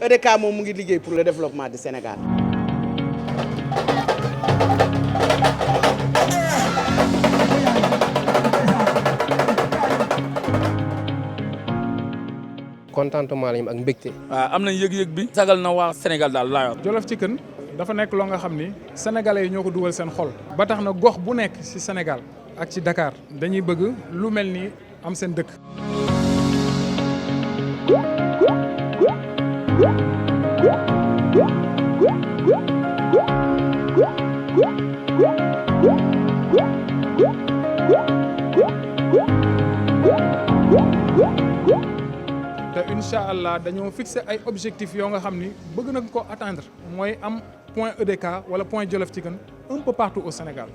EDK moom mu ngi liggéey pour le développement du Sénégal. contentement lañu ak mbégte. waaw am nañ yëg-yëg bi. sagal na waa Sénégal daal laa yor. Jolof Chicken dafa nekk loo nga xam ni sénégalais yi ñoo ko dugal seen xol. ba tax na gox bu nekk ci Sénégal ak ci Dakar dañuy bëgg lu mel ni am seen dëkk. te incha allah dañoo fixé ay objectifs yoo nga xam ni bëgg nañ ko atteindre mooy am point EDK wala point Jolof Chicken un peu partout au Sénégal.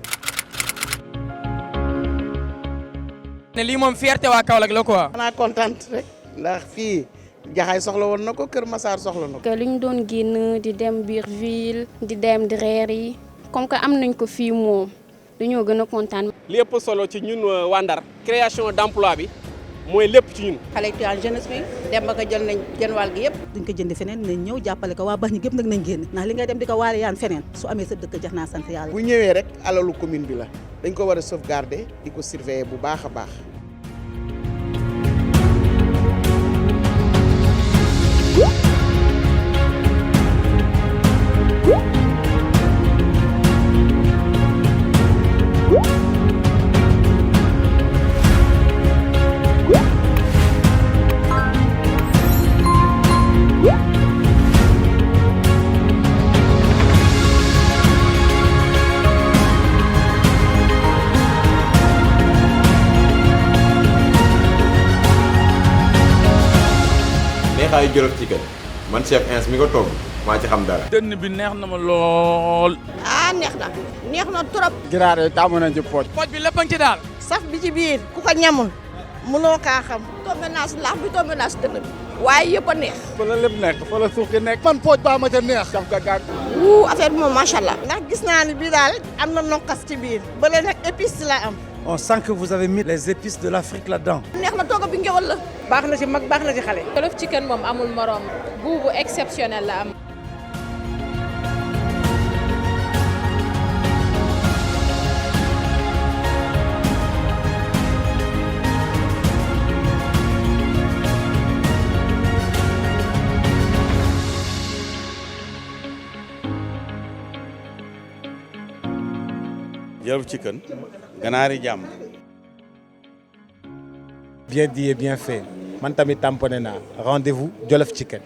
ne lii moom fierté waa Kaolack la quoi. xanaa kontaan rek ndax fii Jaxaay soxla woon na ko Kër Massar soxla na ko. que li ñu doon génn di dem biir ville di dem di reer yi comme que am nañ ko fii moom dañoo gën a kontaan. li ëpp solo ci ñun waa Ndar création d'emploi bi mooy lépp ci ñun. xale yi jeunesse bi dem ba ko jël nañ jën wàll gi yëpp. duñ ko jënd feneen nañ ñëw jàppale ko waa Bargny gépp nag nañ génn ndax li ngay dem di ko waale yaan feneen su amee sa dëkk jax naa sant yàlla. bu ñëwee rek alalu commune bi la dañ ko war a sauvegarder di ko surveiller bu baax a baax. neexaayu Jolof Chicken man chef ins mi ko togg maa ci xam dara. dënn bi neex na ma lool. neex na trop. ginaar yi taamu nañ ci pooj. pooj bi lépp a ngi ci daal. saf bi ci biir ku ko ñamul mënoo kaa xam. tombé naa si laax bi tombé naa si dënn bi waaye yëpp a neex. fa la lépp nekk fa la suuf gi nekk. man pooj baa ma ca neex. daf ka gàtt. affaire bi moom macha allah. ndax gis naa ni bii daal am na nokkas ci biir. bële nag épice la am. On sent que vous avez mis les épices de l'Afrique là-dedans. neex na togg bi ngewal la. baax na ci mag baax na ci xale. Jolof Chicken moom amul morom goût bu exceptionnel la am. Jolof Chicken ganaari jàmm. Bien dit et bien fait. Man tamit tamponné naa. Rendez-vous Jolof Chicken.